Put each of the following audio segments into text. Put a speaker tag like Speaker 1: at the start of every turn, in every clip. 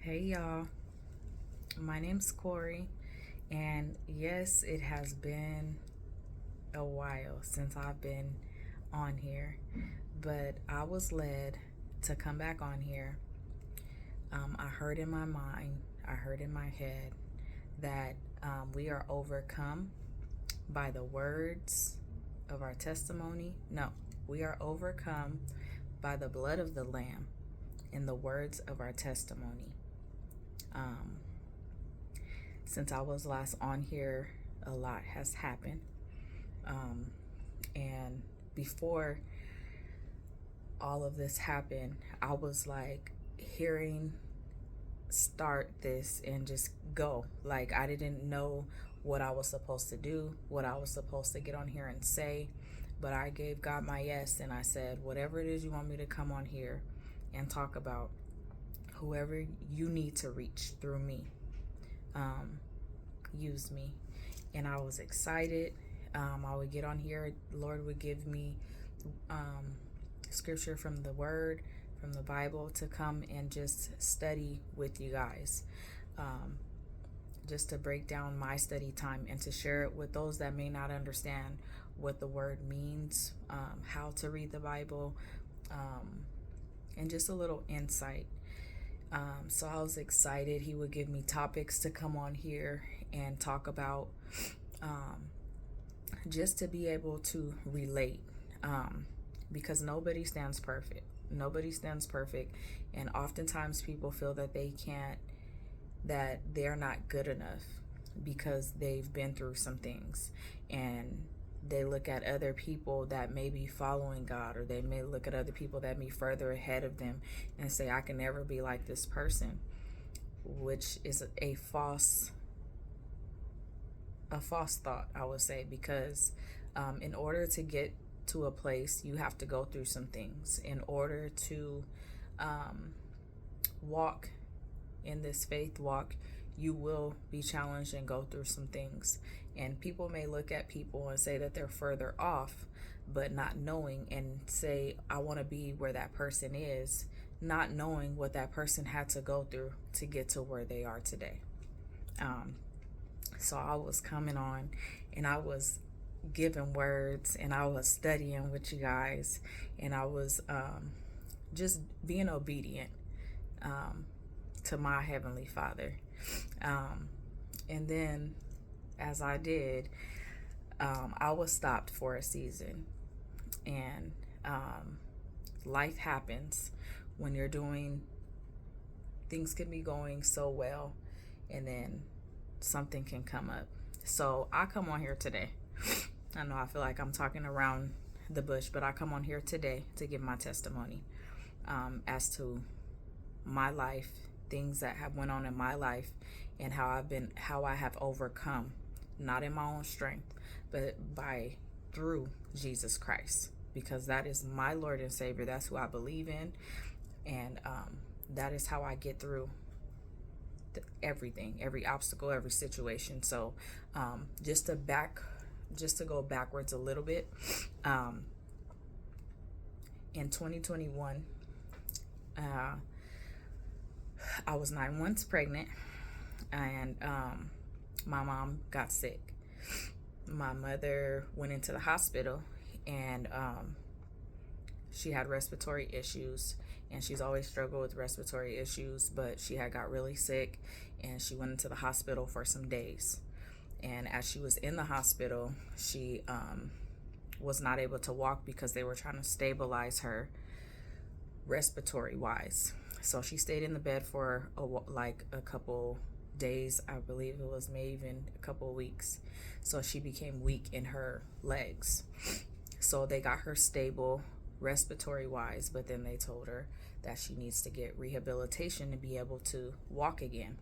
Speaker 1: Hey y'all, my name's Corey, and yes, it has been a while since I've been on here, but I was led to come back on here. I heard in my mind, I heard in my head that we are overcome by the words of our testimony. No, we are overcome by the blood of the Lamb and the words of our testimony. Um, since I was last on here, a lot has happened. Um, and before all of this happened, I was like hearing start this and just go. Like, I didn't know what I was supposed to do, what I was supposed to get on here and say, but I gave God my yes, and I said, whatever it is you want me to come on here and talk about, whoever you need to reach through me, use me. And I was excited. I would get on here, Lord would give me scripture from the Word, from the Bible, to come and just study with you guys. Just to break down my study time and to share it with those that may not understand what the Word means, how to read the Bible, and just a little insight. So I was excited. He would give me topics to come on here and talk about, just to be able to relate, because nobody stands perfect. Nobody stands perfect. And oftentimes people feel that that they're not good enough because they've been through some things. And they look at other people that may be following God, or they may look at other people that may be further ahead of them and say, I can never be like this person, which is a false thought, I would say, because in order to get to a place, you have to go through some things. In order to walk in this faith walk, you will be challenged and go through some things. And people may look at people and say that they're further off, but not knowing, and say, I want to be where that person is, not knowing what that person had to go through to get to where they are today. So I was coming on and I was giving words and I was studying with you guys, and I was just being obedient to my Heavenly Father. And then as I did, I was stopped for a season. And life happens when you're doing, things can be going so well, and then something can come up. So I come on here today. I know I feel like I'm talking around the bush, but I come on here today to give my testimony as to my life, things that have went on in my life, and how I have overcome, not in my own strength, but through Jesus Christ, because that is my Lord and Savior. That's who I believe in, and that is how I get through everything, every obstacle, every situation. So just to go backwards a little bit, in 2021, I was 9 months pregnant, and my mom got sick. My mother went into the hospital, and she had respiratory issues, and she's always struggled with respiratory issues, but she had got really sick, and she went into the hospital for some days. And as she was in the hospital, she was not able to walk because they were trying to stabilize her respiratory wise. So she stayed in the bed for a couple days. I believe it was maybe even a couple weeks. So she became weak in her legs. So they got her stable respiratory wise, but then they told her that she needs to get rehabilitation to be able to walk again.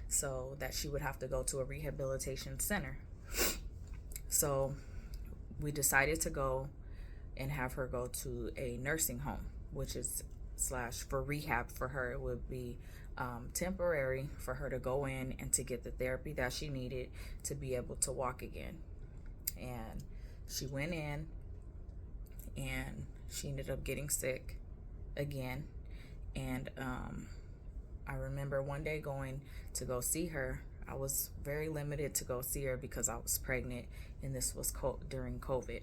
Speaker 1: So that she would have to go to a rehabilitation center. So we decided to go and have her go to a nursing home, which is / for rehab for her. It would be temporary for her to go in and to get the therapy that she needed to be able to walk again. And she went in, and she ended up getting sick again. And I remember one day going to go see her. I was very limited to go see her because I was pregnant, and this was during COVID.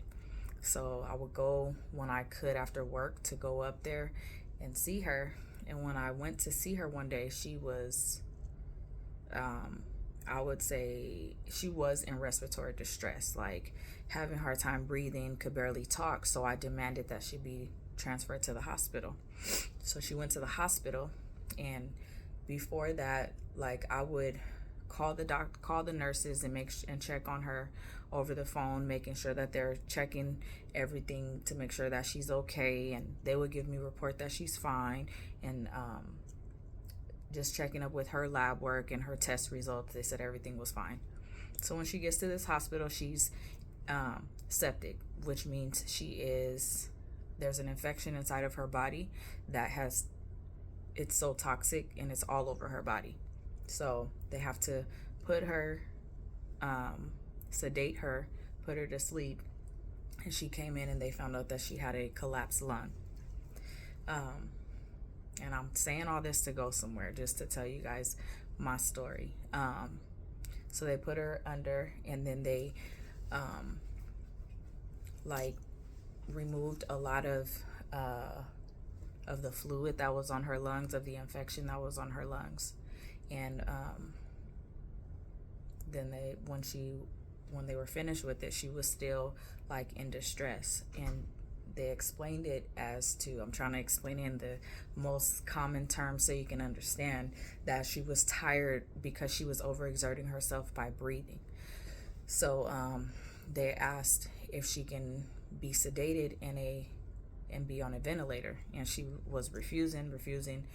Speaker 1: So I would go when I could after work to go up there and see her. And when I went to see her one day, she was, I would say, she was in respiratory distress, like having a hard time breathing, could barely talk. So I demanded that she be transferred to the hospital. So she went to the hospital, and before that, like, I would call the nurses and and check on her over the phone, making sure that they're checking everything to make sure that she's okay, and they would give me a report that she's fine, and just checking up with her lab work and her test results. They said everything was fine. So when she gets to this hospital, she's septic, which means there's an infection inside of her body that it's so toxic, and it's all over her body. So they have to put her, sedate her, put her to sleep. And she came in and they found out that she had a collapsed lung. And I'm saying all this to go somewhere, just to tell you guys my story. So they put her under, and then they like removed a lot of the fluid that was on her lungs, of the infection that was on her lungs. And then when they were finished with it, she was still like in distress. And they explained it as to, I'm trying to explain it in the most common terms so you can understand, that she was tired because she was overexerting herself by breathing. So they asked if she can be sedated and be on a ventilator, and she was refusing,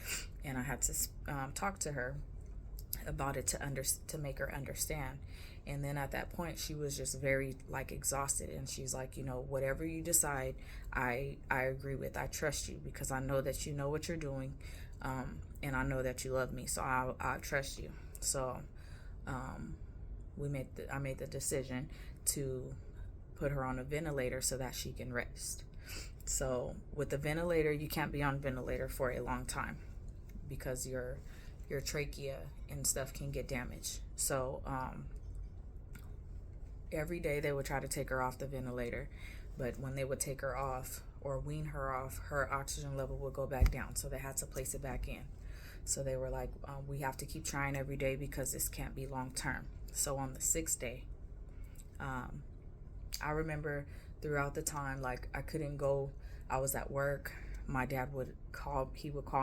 Speaker 1: and I had to talk to her about it to make her understand. And then at that point, she was just very like exhausted, and she's like, whatever you decide, I agree with. I trust you because I know that you know what you're doing, and I know that you love me, so I trust you. So I made the decision to put her on a ventilator so that she can rest. So with the ventilator, you can't be on ventilator for a long time because your trachea and stuff can get damaged. So every day they would try to take her off the ventilator, but when they would take her off or wean her off, her oxygen level would go back down. So they had to place it back in. So they were like, we have to keep trying every day because this can't be long term. So on the 6th day, I remember throughout the time, like, I couldn't go. I was at work. My dad would call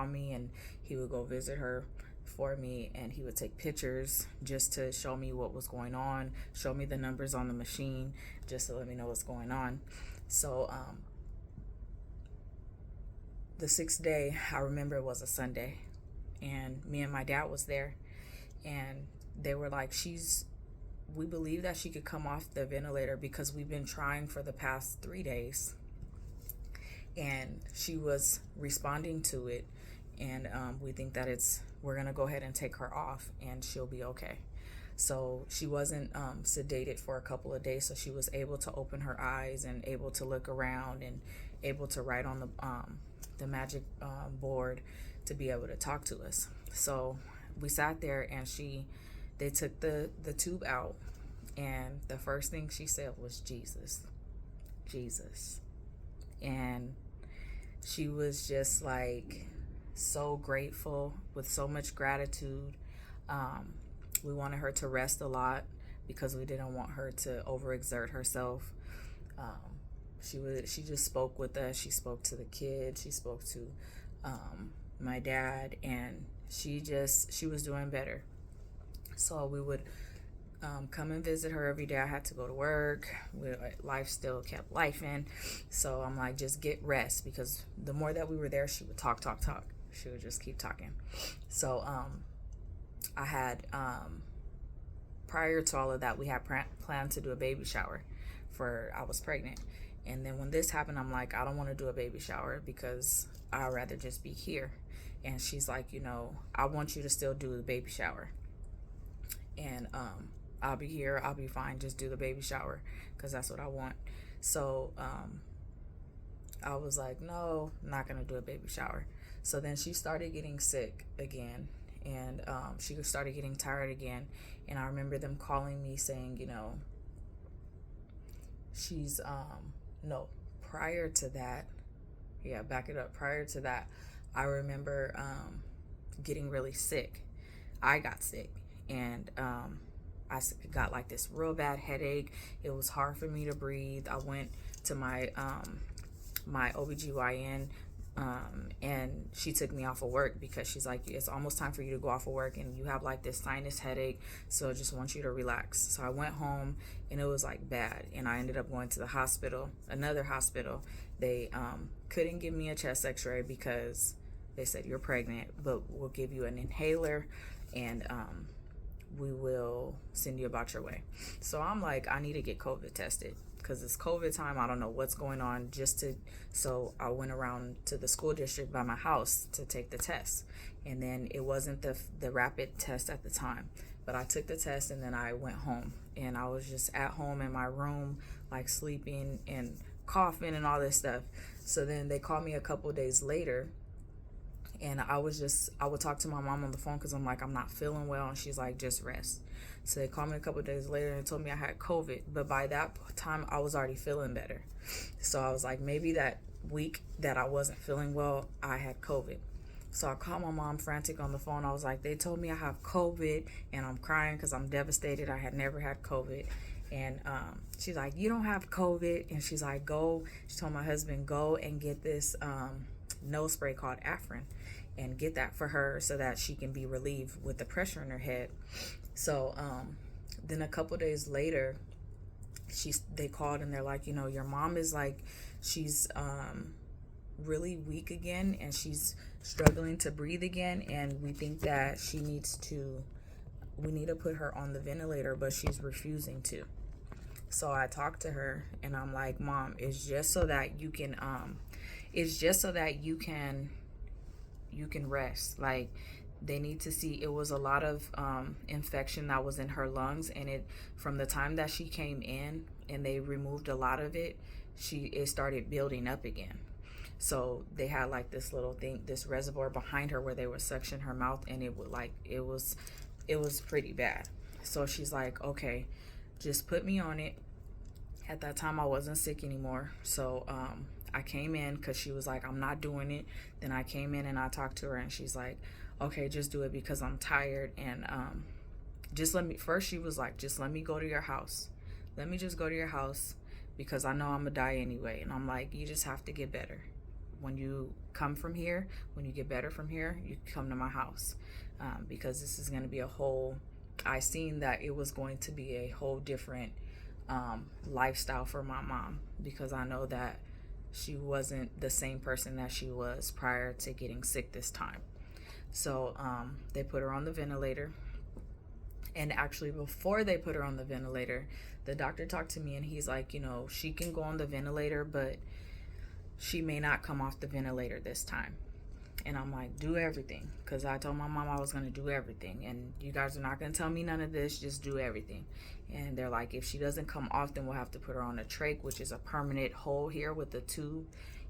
Speaker 1: me, and he would go visit her for me, and he would take pictures just to show me what was going on, show me the numbers on the machine, just to let me know what's going on. So the 6th day, I remember it was a Sunday, and me and my dad was there, and they were like, we believe that she could come off the ventilator because we've been trying for the past 3 days, and she was responding to it, and we think that we're gonna go ahead and take her off, and she'll be okay. So she wasn't sedated for a couple of days, so she was able to open her eyes and able to look around and able to write on the magic board to be able to talk to us. So we sat there, and they took the tube out, and the first thing she said was Jesus. And she was just like so grateful, with so much gratitude. We wanted her to rest a lot because we didn't want her to overexert herself. She just spoke with us. She spoke to the kids. She spoke to my dad, and she was doing better. So we would come and visit her every day. I had to go to work. Life still kept lifing. So I'm like, just get rest, because the more that we were there, she would talk. She would just keep talking. So I had, prior to all of that, we had planned to do a baby shower I was pregnant. And then when this happened, I'm like, I don't want to do a baby shower because I'd rather just be here. And she's like, I want you to still do the baby shower. And I'll be here, I'll be fine, just do the baby shower because that's what I want. So I was like, no, I'm not gonna do a baby shower. So then she started getting sick again, and she started getting tired again. And I remember them calling me saying, you know, she's no, prior to that, yeah, back it up. Prior to that, I remember getting really sick. I got sick, and I got like this real bad headache. It was hard for me to breathe. I went to my OBGYN, and she took me off of work because she's like, it's almost time for you to go off of work, and you have like this sinus headache, so I just want you to relax. So I went home, and it was like bad, and I ended up going to the hospital, another hospital. They couldn't give me a chest x-ray because they said you're pregnant, but we'll give you an inhaler, and we will send you about your way. So I'm like, I need to get COVID tested because it's COVID time. I don't know what's going on. So I went around to the school district by my house to take the test, and then it wasn't the rapid test at the time, but I took the test, and then I went home, and I was just at home in my room, like sleeping and coughing and all this stuff. So then they called me a couple days later, and I would talk to my mom on the phone because I'm like, I'm not feeling well, and she's like, just rest. So they called me a couple days later and told me I had COVID, but by that time I was already feeling better. So I was like, maybe that week that I wasn't feeling well, I had COVID. So I called my mom frantic on the phone. I was like, they told me I have COVID, and I'm crying because I'm devastated. I had never had COVID. And she's like, you don't have COVID. And she's like, she told my husband, go and get this nose spray called Afrin and get that for her so that she can be relieved with the pressure in her head. So then a couple days later, they called, and they're like, you know, your mom is like, she's really weak again, and she's struggling to breathe again, and we think that we need to put her on the ventilator, but she's refusing to. So I talked to her, and I'm like, Mom, it's just so that you can you can rest. Like, they need to see, it was a lot of infection that was in her lungs, and it, from the time that she came in and they removed a lot of it, it started building up again. So they had like this little thing, this reservoir behind her where they would suction her mouth, and it was pretty bad. So she's like, okay, just put me on it. At that time I wasn't sick anymore, so I came in because she was like, I'm not doing it. Then I came in and I talked to her, and she's like, okay, just do it because I'm tired, and she was like, just let me go to your house. Let me just go to your house because I know I'm gonna die anyway. And I'm like, you just have to get better. When you come from here, when you get better from here, you come to my house, because this is gonna be I seen that it was going to be a whole different lifestyle for my mom, because I know that she wasn't the same person that she was prior to getting sick this time. So they put her on the ventilator, and actually before they put her on the ventilator, the doctor talked to me, and he's like, you know, she can go on the ventilator, but she may not come off the ventilator this time. And I'm like, do everything, because I told my mom I was going to do everything, and you guys are not going to tell me none of this, just do everything. And they're like, if she doesn't come off, then we'll have to put her on a trach, which is a permanent hole here with a tube,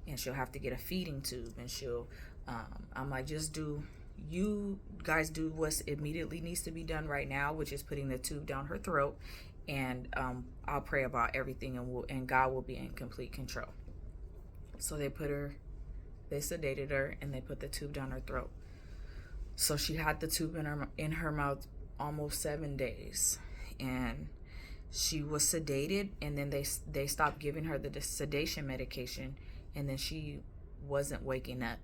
Speaker 1: and she'll have to get a feeding tube, and I'm like, you guys do what immediately needs to be done right now, which is putting the tube down her throat, and I'll pray about everything, and God will be in complete control. So they sedated her, and they put the tube down her throat. So she had the tube in her mouth almost 7 days, and she was sedated, and then they stopped giving her the sedation medication, and then she wasn't waking up.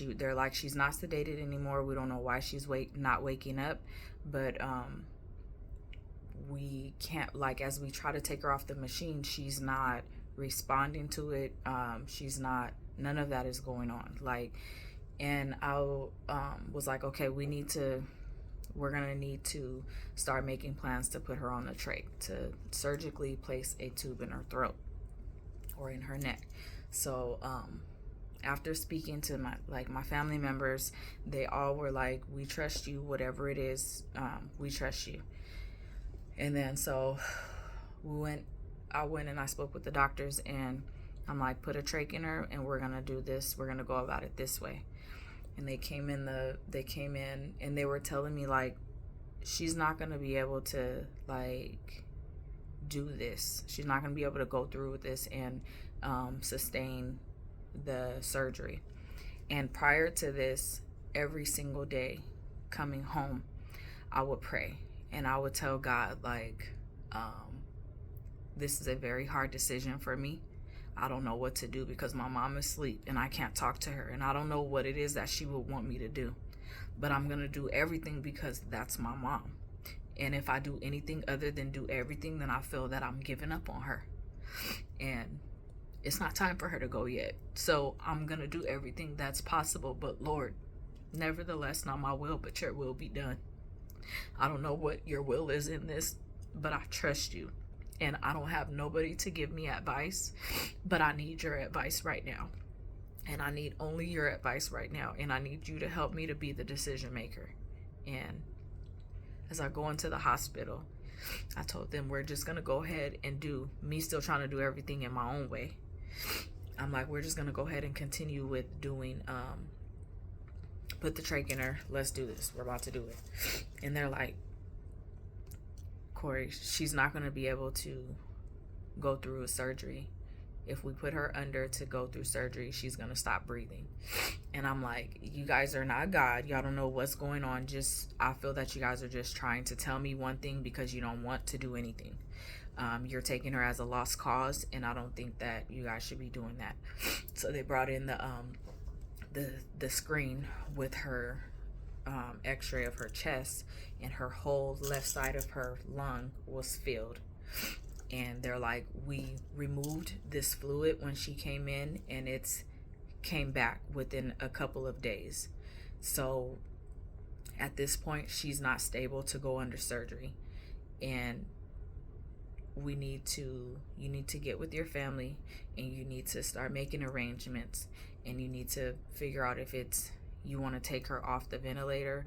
Speaker 1: They're like, she's not sedated anymore. We don't know why she's not waking up, but we can't, like, as we try to take her off the machine, she's not responding to it. None of that is going on. Like, and I was like, okay, we're gonna need to start making plans to put her on the trach, to surgically place a tube in her throat or in her neck. So after speaking to my family members, they all were like, we trust you, whatever it is, we trust you. And then so I went and I spoke with the doctors, and I'm like, put a trach in her, and we're gonna do this, we're gonna go about it this way. and they came in and they were telling me like she's not going to be able to like do this. She's not going to be able to go through with this and sustain the surgery. And prior to this, every single day coming home, I would pray and I would tell God like this is a very hard decision for me. I don't know what to do because my mom is asleep and I can't talk to her, and I don't know what it is that she would want me to do, but I'm going to do everything because that's my mom. And if I do anything other than do everything, then I feel that I'm giving up on her, and it's not time for her to go yet. So I'm going to do everything that's possible, but Lord, nevertheless, not my will but your will be done. I don't know what your will is in this, but I trust you. And I don't have nobody to give me advice, but I need your advice right now. And I need only your advice right now. And I need you to help me to be the decision maker. And as I go into the hospital, I told them we're just going to go ahead and do, me still trying to do everything in my own way. I'm like, we're just going to go ahead and continue with doing, put the trach in her. Let's do this. We're about to do it. And they're like, Corey, she's not going to be able to go through a surgery. If we put her under to go through surgery, she's going to stop breathing. And I'm like, you guys are not God. Y'all don't know what's going on. I feel that you guys are just trying to tell me one thing because you don't want to do anything. You're taking her as a lost cause, and I don't think that you guys should be doing that. So they brought in the screen with her x-ray of her chest, and her whole left side of her lung was filled. And they're like, we removed this fluid when she came in, and it's came back within a couple of days. So at this point, she's not stable to go under surgery, and you need to get with your family, and you need to start making arrangements, and you need to figure out if you want to take her off the ventilator,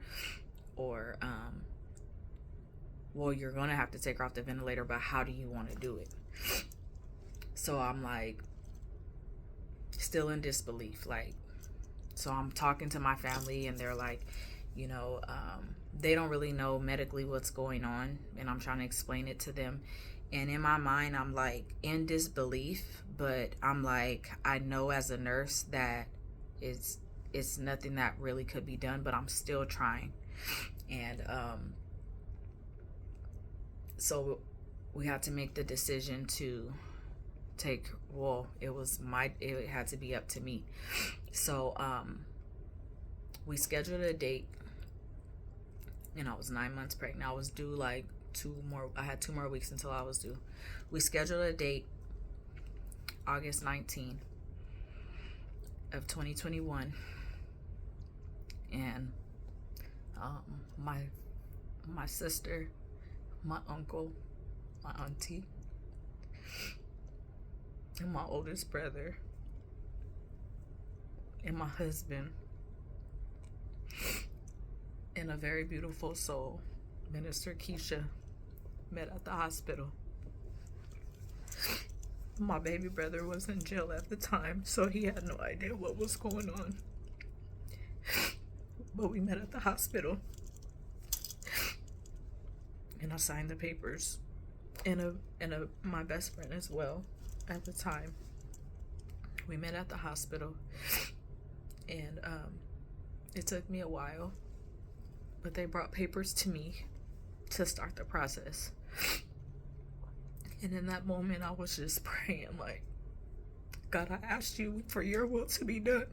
Speaker 1: or well, you're gonna have to take her off the ventilator, but how do you want to do it? So I'm like, still in disbelief. Like, so I'm talking to my family, and they're like, they don't really know medically what's going on, and I'm trying to explain it to them. And in my mind, I'm like in disbelief, but I'm like, I know as a nurse that it's nothing that really could be done, but I'm still trying. And so we had to make the decision to it had to be up to me. So we scheduled a date, and I was 9 months pregnant. I was due like I had 2 more weeks until I was due. We scheduled a date August 19 of 2021, and my sister, my uncle, my auntie, and my oldest brother, and my husband, and a very beautiful soul, Minister Keisha, met at the hospital. My baby brother was in jail at the time, so he had no idea what was going on. But we met at the hospital, and I signed the papers, and my best friend as well at the time. We met at the hospital, and it took me a while, but they brought papers to me to start the process. And in that moment, I was just praying like, God, I asked you for your will to be done,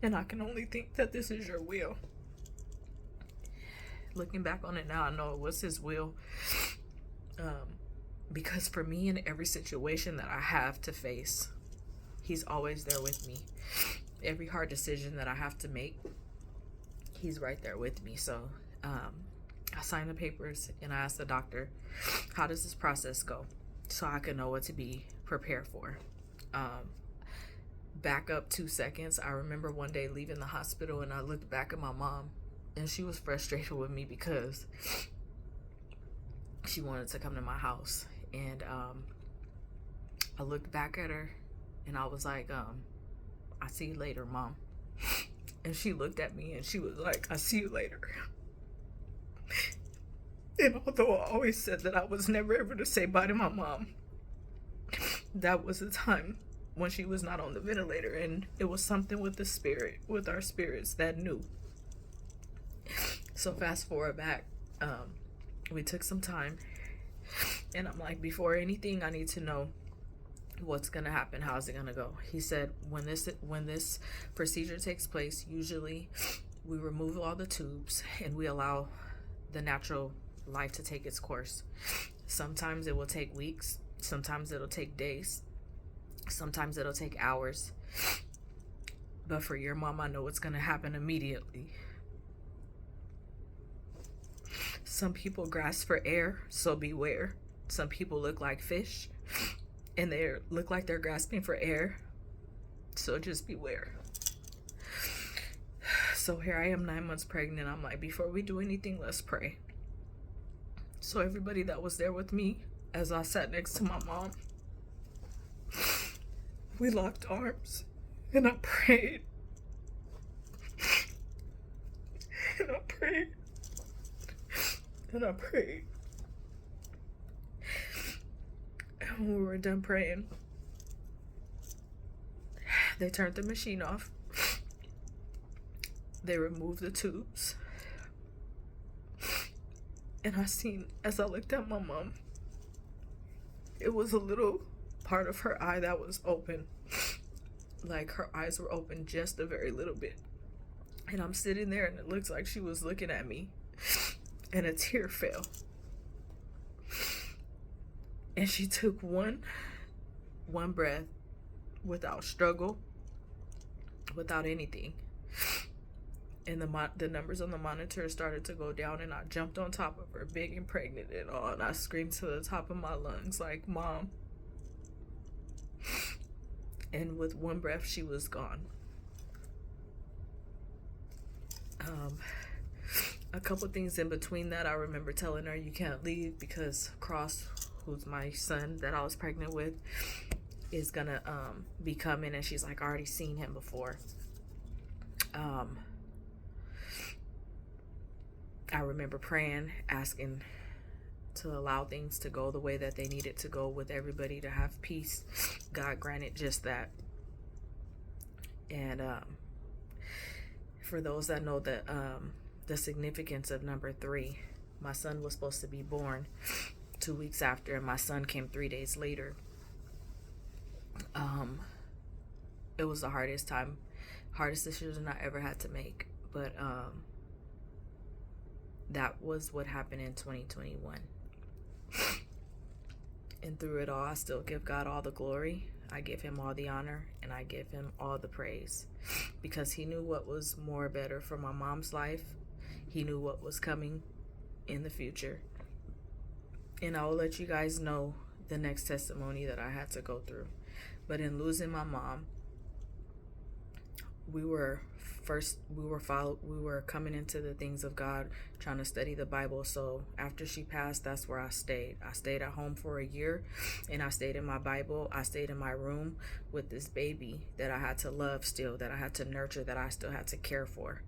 Speaker 1: and I can only think that this is your will. Looking back on it now, I know it was his will, because for me, in every situation that I have to face, he's always there with me. Every hard decision that I have to make, he's right there with me. So I signed the papers, and I asked the doctor, how does this process go, so I can know what to be prepared for. Back up 2 seconds. I remember one day leaving the hospital, and I looked back at my mom, and she was frustrated with me because she wanted to come to my house. And I looked back at her, and I was like, I'll see you later, Mom. And she looked at me and she was like, "I see you later." And although I always said that I was never ever to say bye to my mom, that was the time when she was not on the ventilator, and it was something with the spirit, with our spirits, that knew. So fast forward back, we took some time, and I'm like, before anything, I need to know what's gonna happen. How's it gonna go? He said, when this procedure takes place, usually we remove all the tubes and we allow the natural life to take its course. Sometimes it will take weeks, sometimes it'll take days, sometimes it'll take hours, but for your mom, I know what's gonna happen immediately. Some people grasp for air, so beware. Some people look like fish and they look like they're grasping for air, so just beware. So here I am, 9 months pregnant. I'm like, before we do anything, let's pray. So everybody that was there with me, as I sat next to my mom, we locked arms and I prayed. And I prayed. And I prayed. And when we were done praying, they turned the machine off. They removed the tubes. And I seen, as I looked at my mom, it was a little part of her eye that was open. Like her eyes were open just a very little bit. And I'm sitting there and it looks like she was looking at me. And a tear fell. And she took one breath without struggle, without anything. And the numbers on the monitor started to go down, and I jumped on top of her, big and pregnant and all, and I screamed to the top of my lungs, like, "Mom." And with one breath, she was gone. A couple things in between that, I remember telling her, "You can't leave because Cross, who's my son that I was pregnant with, is gonna be coming." And she's like, "I already seen him before." I remember praying, asking to allow things to go the way that they needed to go, with everybody to have peace. God granted just that. And for those that know the significance of number 3, my son was supposed to be born 2 weeks after, and my son came 3 days later. It was the hardest decision I ever had to make, but that was what happened in 2021. And through it all, I still give God all the glory. I give him all the honor, and I give him all the praise, because he knew what was more better for my mom's life. He knew what was coming in the future. And I will let you guys know the next testimony that I had to go through. But in losing my mom, we were coming into the things of God, trying to study the Bible. So after she passed, that's where I stayed. I stayed at home for a year, and I stayed in my Bible. I stayed in my room with this baby that I had to love still, that I had to nurture, that I still had to care for.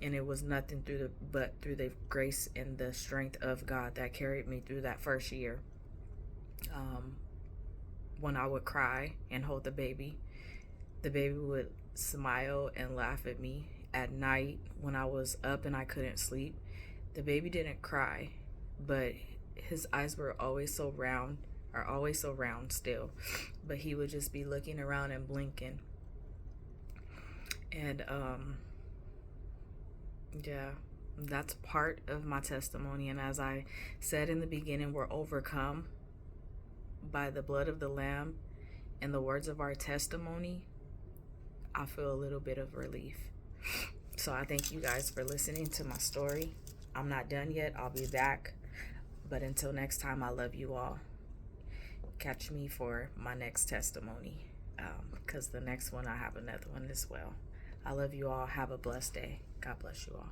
Speaker 1: And it was nothing but through the grace and the strength of God that carried me through that first year. When I would cry and hold the baby would smile and laugh at me. At night when I was up and I couldn't sleep, the baby didn't cry, but his eyes were always so round still, but he would just be looking around and blinking. And yeah, that's part of my testimony. And as I said in the beginning, we're overcome by the blood of the Lamb and the words of our testimony. I feel a little bit of relief. So I thank you guys for listening to my story. I'm not done yet. I'll be back. But until next time, I love you all. Catch me for my next testimony, because the next one, I have another one as well. I love you all. Have a blessed day. God bless you all.